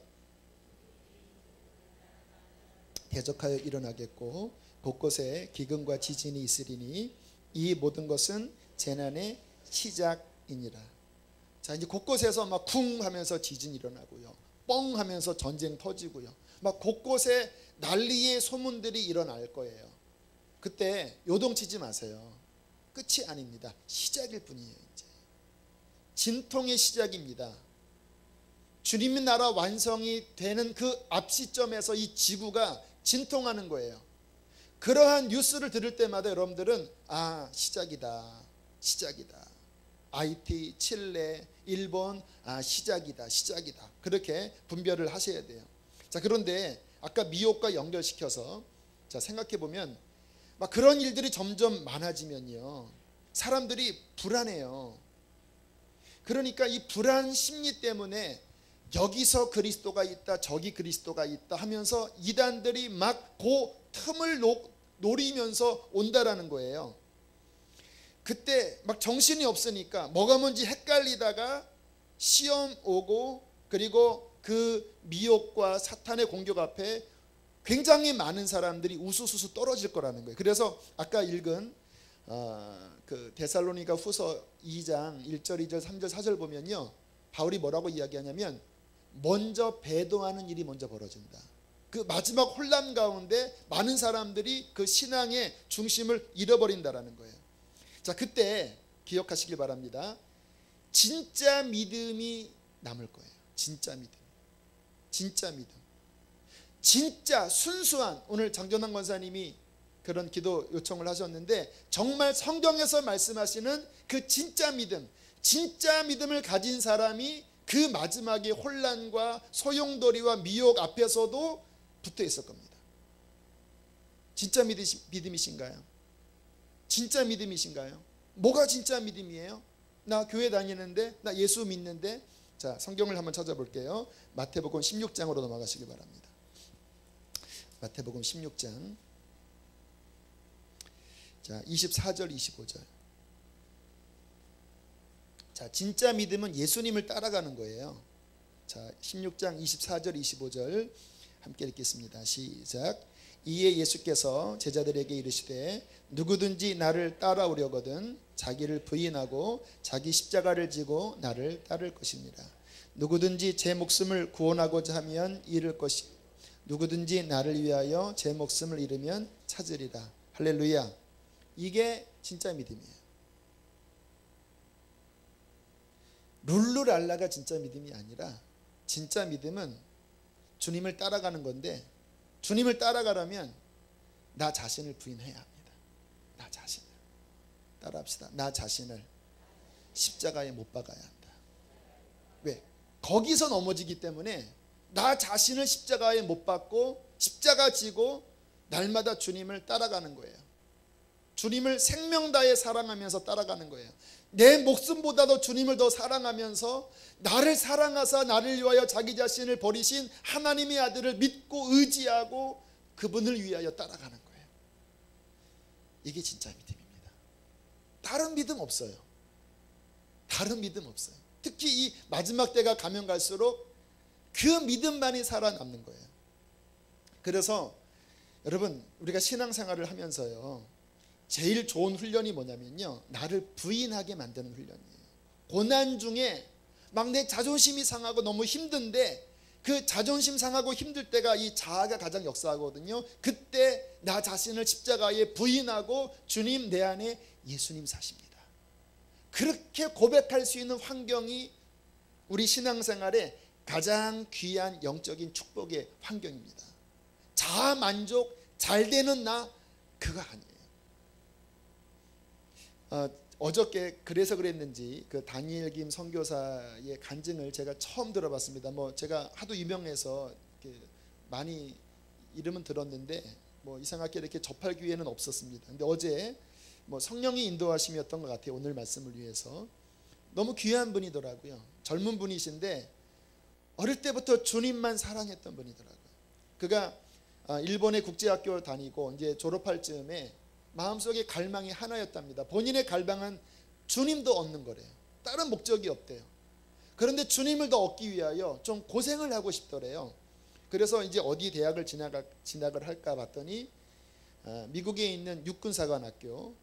대적하여 일어나겠고 곳곳에 기근과 지진이 있으리니 이 모든 것은 재난의 시작이니라. 자, 이제 곳곳에서 막 쿵 하면서 지진이 일어나고요, 뻥 하면서 전쟁 터지고요, 막 곳곳에 난리의 소문들이 일어날 거예요. 그때 요동치지 마세요. 끝이 아닙니다. 시작일 뿐이에요. 이제 진통의 시작입니다. 주님의 나라 완성이 되는 그 앞 시점에서 이 지구가 진통하는 거예요. 그러한 뉴스를 들을 때마다 여러분들은 시작이다, 시작이다. IT, 칠레, 일본, 시작이다, 시작이다. 그렇게 분별을 하셔야 돼요. 자, 그런데 아까 미혹과 연결시켜서 자, 생각해 보면 막 그런 일들이 점점 많아지면요, 사람들이 불안해요. 그러니까 이 불안 심리 때문에 여기서 그리스도가 있다, 저기 그리스도가 있다 하면서 이단들이 막 그 틈을 노리면서 온다라는 거예요. 그때 막 정신이 없으니까 뭐가 뭔지 헷갈리다가 시험 오고, 그리고 그 미혹과 사탄의 공격 앞에 굉장히 많은 사람들이 우수수수 떨어질 거라는 거예요. 그래서 아까 읽은 그 데살로니가 후서 2장 1절 2절 3절 4절 보면요, 바울이 뭐라고 이야기하냐면 먼저 배도하는 일이 먼저 벌어진다. 그 마지막 혼란 가운데 많은 사람들이 그 신앙의 중심을 잃어버린다라는 거예요. 자, 그때 기억하시길 바랍니다. 진짜 믿음이 남을 거예요. 진짜 믿음, 진짜 믿음, 진짜 순수한, 오늘 장전환 권사님이 그런 기도 요청을 하셨는데 정말 성경에서 말씀하시는 그 진짜 믿음, 진짜 믿음을 가진 사람이 그 마지막에 혼란과 소용돌이와 미혹 앞에서도 붙어 있을 겁니다. 진짜 믿음이신가요? 진짜 믿음이신가요? 뭐가 진짜 믿음이에요? 나 교회 다니는데, 나 예수 믿는데. 자, 성경을 한번 찾아볼게요. 마태복음 16장으로 넘어가시기 바랍니다. 마태복음 16장 자 24절 25절. 자, 진짜 믿음은 예수님을 따라가는 거예요. 자, 16장 24절 25절 함께 읽겠습니다. 시작. 이에 예수께서 제자들에게 이르시되 누구든지 나를 따라오려거든 자기를 부인하고 자기 십자가를 지고 나를 따를 것입니다. 누구든지 제 목숨을 구원하고자 하면 잃을 것이 누구든지 나를 위하여 제 목숨을 잃으면 찾으리라. 할렐루야. 이게 진짜 믿음이에요. 룰루랄라가 진짜 믿음이 아니라 진짜 믿음은 주님을 따라가는 건데, 주님을 따라가려면 나 자신을 부인해야 합니다. 나 자신을 따라합시다. 나 자신을 십자가에 못 박아야 한다. 왜? 거기서 넘어지기 때문에 나 자신을 십자가에 못 박고 십자가 지고 날마다 주님을 따라가는 거예요. 주님을 생명 다해 사랑하면서 따라가는 거예요. 내 목숨보다도 주님을 더 사랑하면서 나를 사랑하사 나를 위하여 자기 자신을 버리신 하나님의 아들을 믿고 의지하고 그분을 위하여 따라가는 거예요. 이게 진짜 믿음입니다. 다른 믿음 없어요. 다른 믿음 없어요. 특히 이 마지막 때가 가면 갈수록 그 믿음만이 살아남는 거예요. 그래서 여러분, 우리가 신앙생활을 하면서요, 제일 좋은 훈련이 뭐냐면요, 나를 부인하게 만드는 훈련이에요. 고난 중에 막 내 자존심이 상하고 너무 힘든데, 그 자존심 상하고 힘들 때가 이 자아가 가장 역사하거든요. 그때 나 자신을 십자가에 부인하고 주님, 내 안에 예수님 사십니다. 그렇게 고백할 수 있는 환경이 우리 신앙생활의 가장 귀한 영적인 축복의 환경입니다. 자아 만족, 잘 되는 나, 그거 아니에요. 어저께 그래서 그랬는지 그 다니엘 김 선교사의 간증을 제가 처음 들어봤습니다. 뭐 제가 하도 유명해서 많이 이름은 들었는데 뭐 이상하게 이렇게 접할 기회는 없었습니다. 근데 어제 뭐 성령이 인도하심이었던 것 같아요. 오늘 말씀을 위해서. 너무 귀한 분이더라고요. 젊은 분이신데 어릴 때부터 주님만 사랑했던 분이더라고요. 그가 일본의 국제학교 다니고 이제 졸업할 즈음에 마음속에 갈망이 하나였답니다. 본인의 갈망은 주님도 얻는 거래요. 다른 목적이 없대요. 그런데 주님을 더 얻기 위하여 좀 고생을 하고 싶더래요. 그래서 이제 어디 대학을 진학을 할까 봤더니 미국에 있는 육군사관학교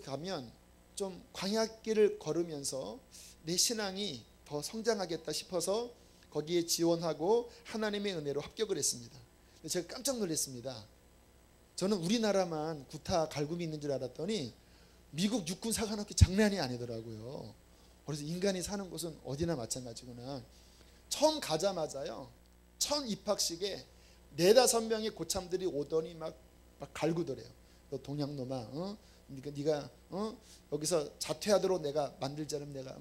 가면 좀 광야길을 걸으면서 내 신앙이 더 성장하겠다 싶어서 거기에 지원하고 하나님의 은혜로 합격을 했습니다. 제가 깜짝 놀랐습니다. 저는 우리나라만 구타 갈굼이 있는 줄 알았더니 미국 육군사관학교 장난이 아니더라고요. 그래서 인간이 사는 곳은 어디나 마찬가지구나. 처음 가자마자요, 첫 입학식에 4-5명의 고참들이 오더니 막 갈구더래요. 너 동양놈아, 네가 여기서 자퇴하도록 내가 만들자면 내가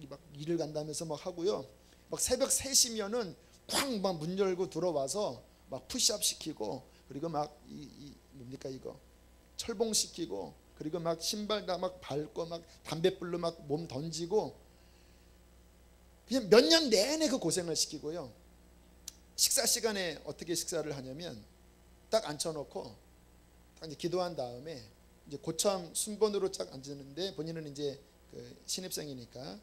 막 일을 간다면서 막 하고요. 막 새벽 3시면은 쾅 막 문 열고 들어와서 막 푸시업 시키고, 그리고 막 뭡니까 이거 철봉 시키고, 그리고 막 신발 다 막 밟고 막 담뱃불로 막 몸 던지고, 그냥 몇 년 내내 그 고생을 시키고요. 식사 시간에 어떻게 식사를 하냐면 딱 앉혀놓고 딱 이제 기도한 다음에 이제 고참 순번으로 딱 앉는데, 본인은 이제 그 신입생이니까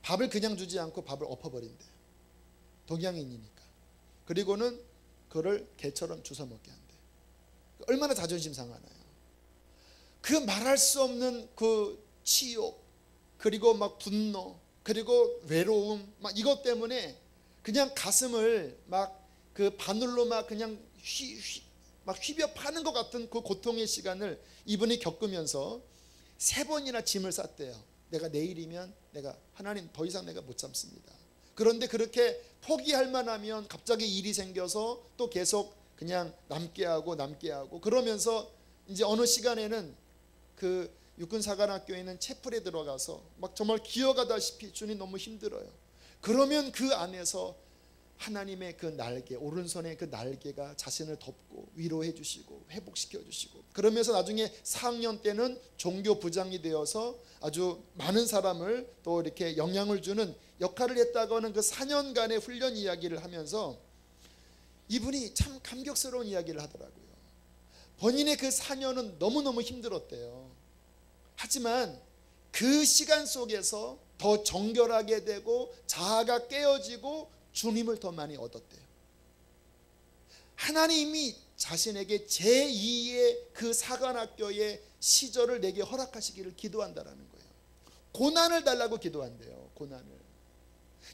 밥을 그냥 주지 않고 밥을 엎어버린대요. 동양인이니까. 그리고는 그를 개처럼 주워 먹게 한대요. 얼마나 자존심 상하나요. 그 말할 수 없는 그 치욕, 그리고 막 분노, 그리고 외로움, 막 이것 때문에 그냥 가슴을 막 그 바늘로 막 그냥 막 휘벼 파는 것 같은 그 고통의 시간을 이분이 겪으면서 3번이나 짐을 쌌대요. 내가 내일이면 내가 하나님 더 이상 내가 못 참습니다. 그런데 그렇게 포기할 만하면 갑자기 일이 생겨서 또 계속 그냥 남게 하고 그러면서 이제 어느 시간에는 그 육군사관학교에 있는 채플에 들어가서 막 정말 기어가다시피 주님 너무 힘들어요. 그러면 그 안에서 하나님의 그 날개, 오른손의 그 날개가 자신을 덮고 위로해 주시고 회복시켜 주시고, 그러면서 나중에 4학년 때는 종교 부장이 되어서 아주 많은 사람을 또 이렇게 영향을 주는 역할을 했다고 하는 그 4년간의 훈련 이야기를 하면서 이분이 참 감격스러운 이야기를 하더라고요. 본인의 그 4년은 너무너무 힘들었대요. 하지만 그 시간 속에서 더 정결하게 되고 자아가 깨어지고 주님을 더 많이 얻었대요. 하나님이 자신에게 제2의 그 사관학교의 시절을 내게 허락하시기를 기도한다라는 거예요. 고난을 달라고 기도한대요. 고난을.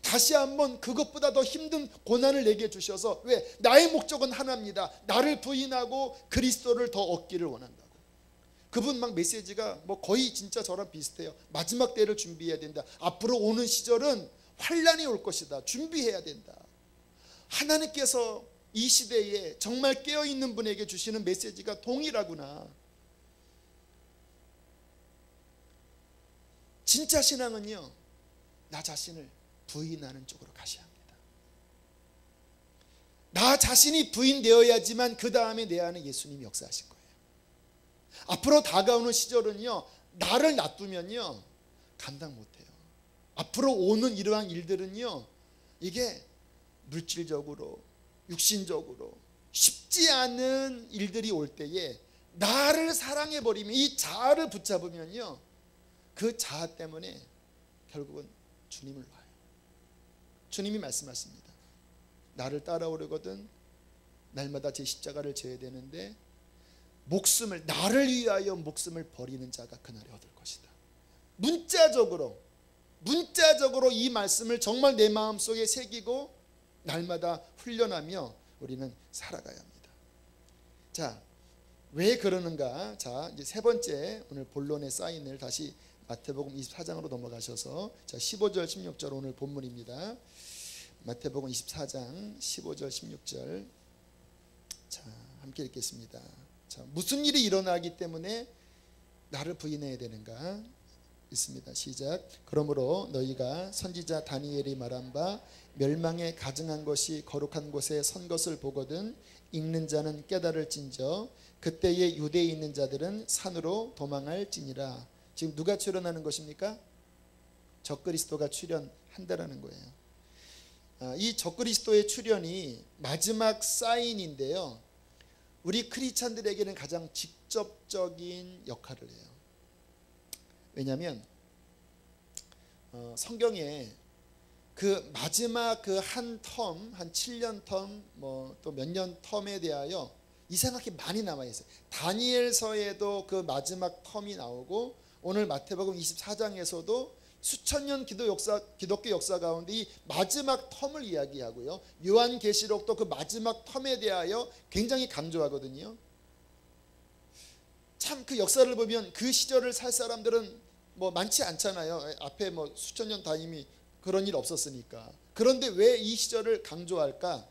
다시 한번 그것보다 더 힘든 고난을 내게 주셔서, 왜? 나의 목적은 하나입니다. 나를 부인하고 그리스도를 더 얻기를 원한다고. 그분 막 메시지가 뭐 거의 진짜 저랑 비슷해요. 마지막 때를 준비해야 된다. 앞으로 오는 시절은 환란이 올 것이다. 준비해야 된다. 하나님께서 이 시대에 정말 깨어있는 분에게 주시는 메시지가 동일하구나. 진짜 신앙은요, 나 자신을 부인하는 쪽으로 가셔야 합니다. 나 자신이 부인되어야지만 그 다음에 내 안에 예수님이 역사하실 거예요. 앞으로 다가오는 시절은요, 나를 놔두면요 감당 못해요. 앞으로 오는 이러한 일들은요, 이게 물질적으로 육신적으로 쉽지 않은 일들이 올 때에 나를 사랑해버리면, 이 자아를 붙잡으면요, 그 자아 때문에 결국은 주님을 놔요. 주님이 말씀하십니다. 나를 따라오려거든 날마다 제 십자가를 져야 되는데 목숨을, 나를 위하여 목숨을 버리는 자가 그날에 얻을 것이다. 문자적으로 이 말씀을 정말 내 마음속에 새기고 날마다 훈련하며 우리는 살아가야 합니다. 자, 왜 그러는가? 자, 이제 세 번째 오늘 본론의 사인을 다시 마태복음 24장으로 넘어가셔서, 자, 15절 16절 오늘 본문입니다. 마태복음 24장 15절 16절. 자, 함께 읽겠습니다. 자, 무슨 일이 일어나기 때문에 나를 부인해야 되는가? 있습니다. 시작. 그러므로 너희가 선지자 다니엘이 말한 바 멸망에 가증한 것이 거룩한 곳에 선 것을 보거든 읽는 자는 깨달을진저 그때에 유대에 있는 자들은 산으로 도망할지니라. 지금 누가 출현하는 것입니까? 적그리스도가 출현한다라는 거예요. 이 적그리스도의 출현이 마지막 사인인데요, 우리 크리스찬들에게는 가장 직접적인 역할을 해요. 왜냐하면 성경에 그 마지막 그 한 텀, 한 7년 텀, 뭐 또 몇 년 텀에 대하여 이상하게 많이 남아 있어요. 다니엘서에도 그 마지막 텀이 나오고, 오늘 마태복음 24장에서도 수천 년 기독교 역사 가운데 이 마지막 텀을 이야기하고요, 요한계시록도 그 마지막 텀에 대하여 굉장히 강조하거든요. 참 그 역사를 보면 그 시절을 살 사람들은 뭐 많지 않잖아요. 앞에 뭐 수천 년 다임이 그런 일 없었으니까. 그런데 왜 이 시절을 강조할까?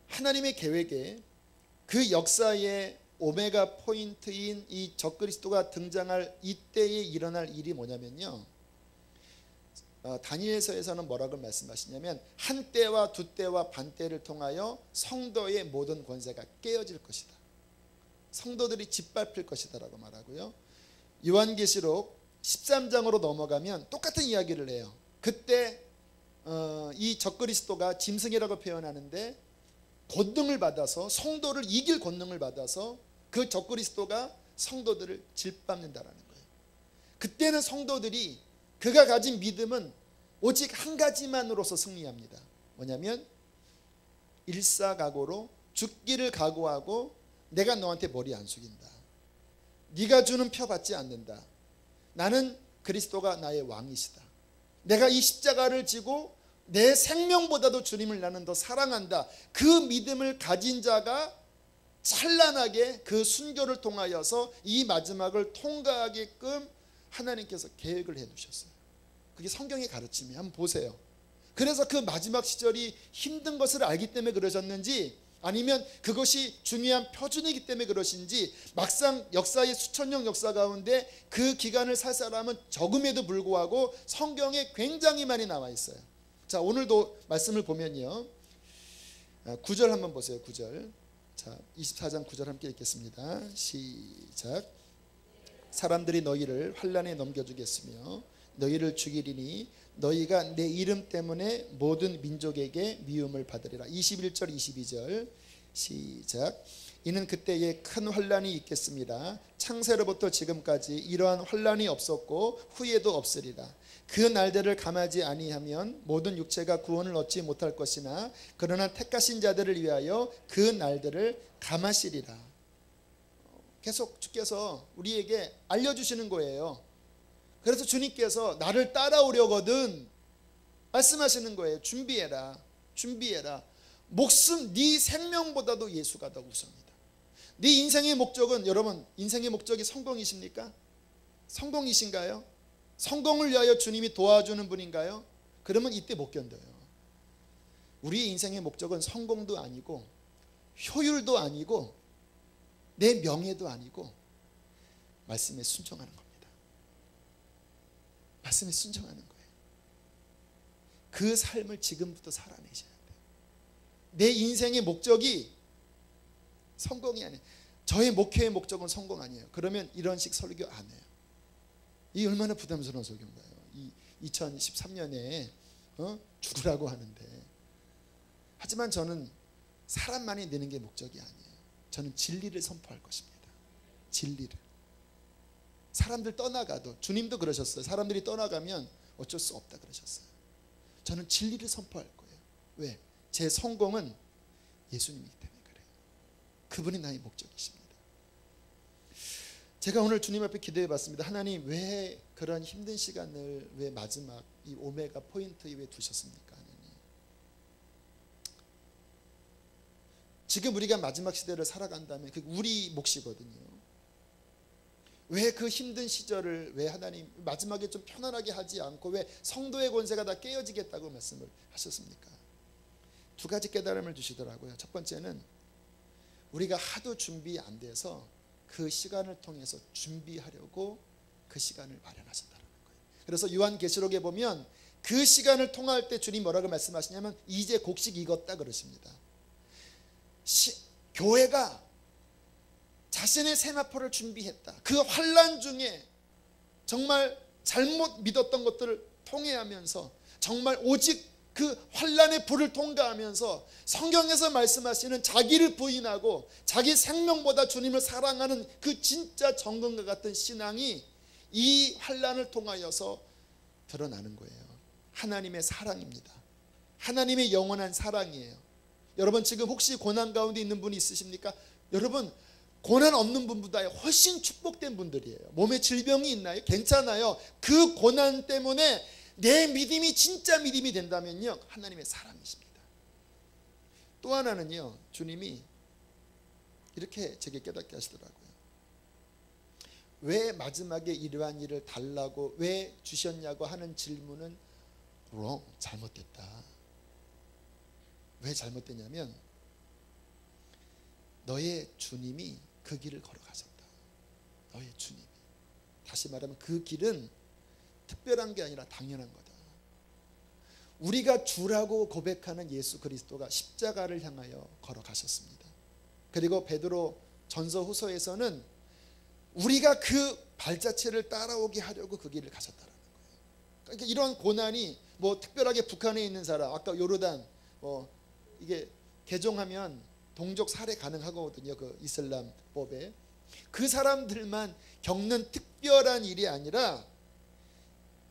하나님의 계획에 그 역사의 오메가 포인트인 이 적그리스도가 등장할 이때에 일어날 일이 뭐냐면요, 다니엘서에서는 뭐라고 말씀하시냐면 한 때와 두 때와 반 때를 통하여 성도의 모든 권세가 깨어질 것이다. 성도들이 짓밟힐 것이다 라고 말하고요, 요한계시록 13장으로 넘어가면 똑같은 이야기를 해요. 그때 이 적그리스도가 짐승이라고 표현하는데 권능을 받아서, 성도를 이길 권능을 받아서 그 적그리스도가 성도들을 짓밟는다라는 거예요. 그때는 성도들이, 그가 가진 믿음은 오직 한 가지만으로서 승리합니다. 뭐냐면 일사각오로 죽기를 각오하고 내가 너한테 머리 안 숙인다. 네가 주는 표 받지 않는다. 나는 그리스도가 나의 왕이시다. 내가 이 십자가를 지고 내 생명보다도 주님을 나는 더 사랑한다. 그 믿음을 가진 자가 찬란하게 그 순교를 통하여서 이 마지막을 통과하게끔 하나님께서 계획을 해두셨어요. 그게 성경의 가르침이에요. 한번 보세요. 그래서 그 마지막 시절이 힘든 것을 알기 때문에 그러셨는지, 아니면 그것이 중요한 표준이기 때문에 그러신지, 막상 역사의 수천 년 역사 가운데 그 기간을 살 사람은 적음에도 불구하고 성경에 굉장히 많이 나와 있어요. 자, 오늘도 말씀을 보면요. 9절 한번 보세요. 9절. 자, 24장 9절 함께 읽겠습니다. 시작. 사람들이 너희를 환난에 넘겨주겠으며 너희를 죽이리니 너희가 내 이름 때문에 모든 민족에게 미움을 받으리라. 21절 22절 시작. 이는 그때에 큰 환난이 있겠습니다. 창세로부터 지금까지 이러한 환난이 없었고 후에도 없으리라. 그 날들을 감하지 아니하면 모든 육체가 구원을 얻지 못할 것이나 그러나 택하신 자들을 위하여 그 날들을 감하시리라. 계속 주께서 우리에게 알려주시는 거예요. 그래서 주님께서 나를 따라오려거든 말씀하시는 거예요. 준비해라. 준비해라. 목숨, 네 생명보다도 예수가 더 우선이다. 네 인생의 목적은, 여러분 인생의 목적이 성공이십니까? 성공이신가요? 성공을 위하여 주님이 도와주는 분인가요? 그러면 이때 못 견뎌요. 우리의 인생의 목적은 성공도 아니고 효율도 아니고 내 명예도 아니고 말씀에 순종하는 겁니다. 말씀에 순종하는 거예요. 그 삶을 지금부터 살아내셔야 돼요. 내 인생의 목적이 성공이 아니에요. 저의 목회의 목적은 성공 아니에요. 그러면 이런 식 설교 안 해요. 이 얼마나 부담스러운 설교인가요? 이 2013년에 죽으라고 하는데. 하지만 저는 사람만이 내는 게 목적이 아니에요. 저는 진리를 선포할 것입니다. 진리를. 사람들 떠나가도, 주님도 그러셨어요. 사람들이 떠나가면 어쩔 수 없다 그러셨어요. 저는 진리를 선포할 거예요. 왜? 제 성공은 예수님이기 때문에 그래요. 그분이 나의 목적이십니다. 제가 오늘 주님 앞에 기도해 봤습니다. 하나님, 왜 그런 힘든 시간을 왜 마지막 이 오메가 포인트에 왜 두셨습니까? 하나님, 지금 우리가 마지막 시대를 살아간다면 그 우리 몫이거든요. 왜 그 힘든 시절을 왜 하나님 마지막에 좀 편안하게 하지 않고 왜 성도의 권세가 다 깨어지겠다고 말씀을 하셨습니까? 두 가지 깨달음을 주시더라고요. 첫 번째는 우리가 하도 준비 안 돼서 그 시간을 통해서 준비하려고 그 시간을 마련하셨다는 거예요. 그래서 요한계시록에 보면 그 시간을 통할 때 주님 뭐라고 말씀하시냐면 이제 곡식 익었다 그러십니다. 교회가 자신의 세마포를 준비했다. 그 환난 중에 정말 잘못 믿었던 것들을 통회하면서 정말 오직 그 환난의 불을 통과하면서 성경에서 말씀하시는 자기를 부인하고 자기 생명보다 주님을 사랑하는 그 진짜 정금과 같은 신앙이 이 환난을 통하여서 드러나는 거예요. 하나님의 사랑입니다. 하나님의 영원한 사랑이에요. 여러분 지금 혹시 고난 가운데 있는 분이 있으십니까? 여러분 고난 없는 분보다 훨씬 축복된 분들이에요. 몸에 질병이 있나요? 괜찮아요. 그 고난 때문에 내 믿음이 진짜 믿음이 된다면요, 하나님의 사랑이십니다. 또 하나는요, 주님이 이렇게 제게 깨닫게 하시더라고요. 왜 마지막에 이러한 일을 달라고 왜 주셨냐고 하는 질문은 wrong, 잘못됐다. 왜 잘못됐냐면 너의 주님이 그 길을 걸어가셨다. 너의 주님이. 다시 말하면 그 길은 특별한 게 아니라 당연한 거다. 우리가 주라고 고백하는 예수 그리스도가 십자가를 향하여 걸어가셨습니다. 그리고 베드로 전서 후서에서는 우리가 그 발자취를 따라오게 하려고 그 길을 가셨다는 거예요. 그러니까 이런 고난이 뭐 특별하게 북한에 있는 사람, 아까 요르단 이게 개종하면 동족 살해 가능하거든요. 그 이슬람법에. 그 사람들만 겪는 특별한 일이 아니라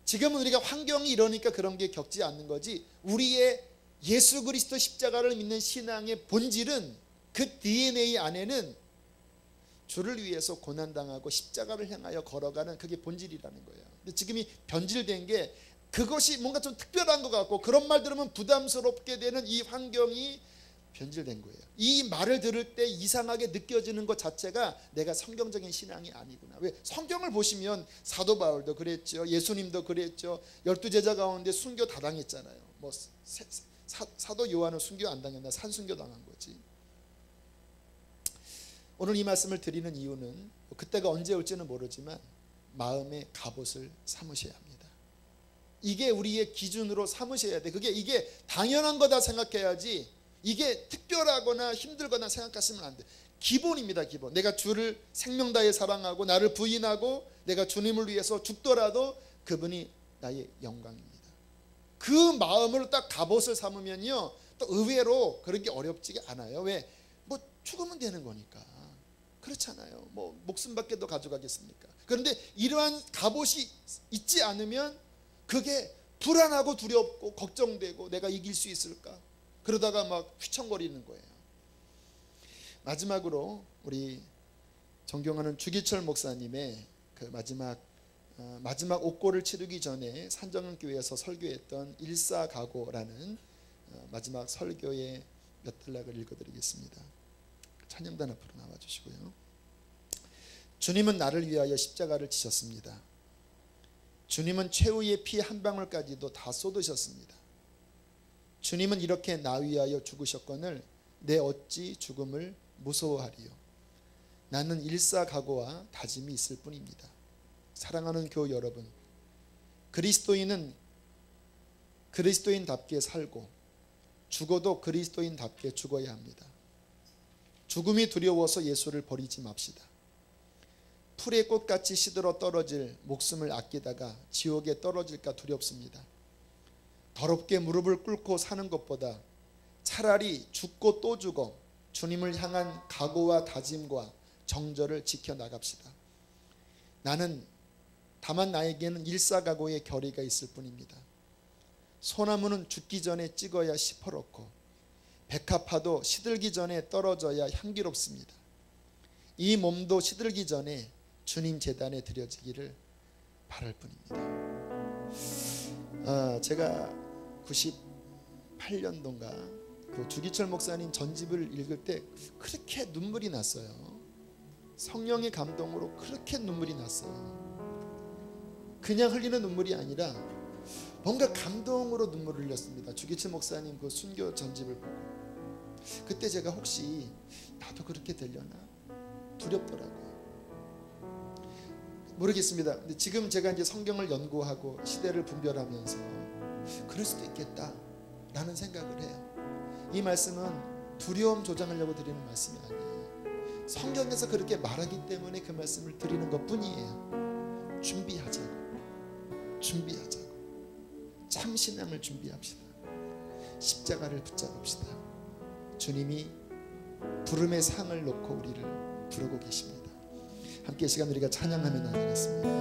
지금은 우리가 환경이 이러니까 그런 게 겪지 않는 거지, 우리의 예수 그리스도 십자가를 믿는 신앙의 본질은 그 DNA 안에는 주를 위해서 고난당하고 십자가를 향하여 걸어가는 그게 본질이라는 거예요. 근데 지금이 변질된 게 그것이 뭔가 좀 특별한 것 같고 그런 말 들으면 부담스럽게 되는 이 환경이 변질된 거예요. 이 말을 들을 때 이상하게 느껴지는 것 자체가 내가 성경적인 신앙이 아니구나. 왜? 성경을 보시면 사도 바울도 그랬죠. 예수님도 그랬죠. 12제자 가운데 순교 다 당했잖아요. 뭐 사도 요한은 순교 안 당했나? 산순교 당한 거지. 오늘 이 말씀을 드리는 이유는 그때가 언제 올지는 모르지만 마음의 갑옷을 삼으셔야 합니다. 이게 우리의 기준으로 삼으셔야 돼. 이게 당연한 거다 생각해야지 이게 특별하거나 힘들거나 생각하시면 안 돼. 기본입니다. 기본. 내가 주를 생명 다해 사랑하고 나를 부인하고 내가 주님을 위해서 죽더라도 그분이 나의 영광입니다. 그 마음으로 딱 갑옷을 삼으면요 또 의외로 그런 게 어렵지가 않아요. 왜? 뭐 죽으면 되는 거니까. 그렇잖아요. 뭐 목숨밖에 더 가져가겠습니까? 그런데 이러한 갑옷이 있지 않으면 그게 불안하고 두렵고 걱정되고 내가 이길 수 있을까? 그러다가 막 휘청거리는 거예요. 마지막으로 우리 존경하는 주기철 목사님의 그 마지막 옥고를 치르기 전에 산정교회에서 설교했던 일사각오라는 마지막 설교의 몇 단락을 읽어드리겠습니다. 찬양단 앞으로 나와주시고요. 주님은 나를 위하여 십자가를 지셨습니다. 주님은 최후의 피 한 방울까지도 다 쏟으셨습니다. 주님은 이렇게 나 위하여 죽으셨거늘 내 어찌 죽음을 무서워하리요. 나는 일사각오와 다짐이 있을 뿐입니다. 사랑하는 교우 여러분, 그리스도인은 그리스도인답게 살고 죽어도 그리스도인답게 죽어야 합니다. 죽음이 두려워서 예수를 버리지 맙시다. 풀의 꽃같이 시들어 떨어질 목숨을 아끼다가 지옥에 떨어질까 두렵습니다. 더럽게 무릎을 꿇고 사는 것보다 차라리 죽고 또 죽어 주님을 향한 각오와 다짐과 정절을 지켜나갑시다. 다만 나에게는 일사각오의 결의가 있을 뿐입니다. 소나무는 죽기 전에 찍어야 시퍼렇고 백합화도 시들기 전에 떨어져야 향기롭습니다. 이 몸도 시들기 전에 주님 제단에 드려지기를 바랄 뿐입니다. 제가 98년도인가 그 주기철 목사님 전집을 읽을 때 그렇게 눈물이 났어요. 성령의 감동으로 그렇게 눈물이 났어요. 그냥 흘리는 눈물이 아니라 뭔가 감동으로 눈물을 흘렸습니다. 주기철 목사님 그 순교 전집을 보고 그때 제가 혹시 나도 그렇게 되려나 두렵더라고요. 모르겠습니다. 근데 지금 제가 이제 성경을 연구하고 시대를 분별하면서 그럴 수도 있겠다라는 생각을 해요. 이 말씀은 두려움 조장하려고 드리는 말씀이 아니에요. 성경에서 그렇게 말하기 때문에 그 말씀을 드리는 것뿐이에요. 준비하자고. 참 신앙을 준비합시다. 십자가를 붙잡읍시다. 주님이 부름의 상을 놓고 우리를 부르고 계십니다. 함께 이 시간 우리가 찬양하며 나가겠습니다.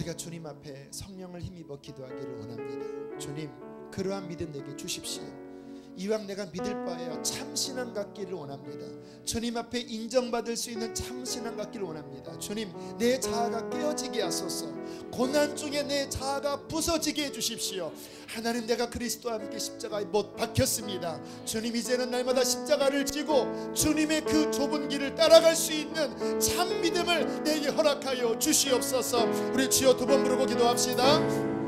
우리가 주님 앞에 성령을 힘입어 기도하기를 원합니다. 주님, 그러한 믿음 내게 주십시오. 이왕 내가 믿을 바에요 참신앙 갖기를 원합니다. 주님 앞에 인정받을 수 있는 참신앙 갖기를 원합니다. 주님, 내 자아가 깨어지게 하소서. 고난 중에 내 자아가 부서지게 해주십시오. 하나님, 내가 그리스도와 함께 십자가에 못 박혔습니다. 주님, 이제는 날마다 십자가를 지고 주님의 그 좁은 길을 따라갈 수 있는 참 믿음을 내게 허락하여 주시옵소서. 우리 주여 두 번 부르고 기도합시다.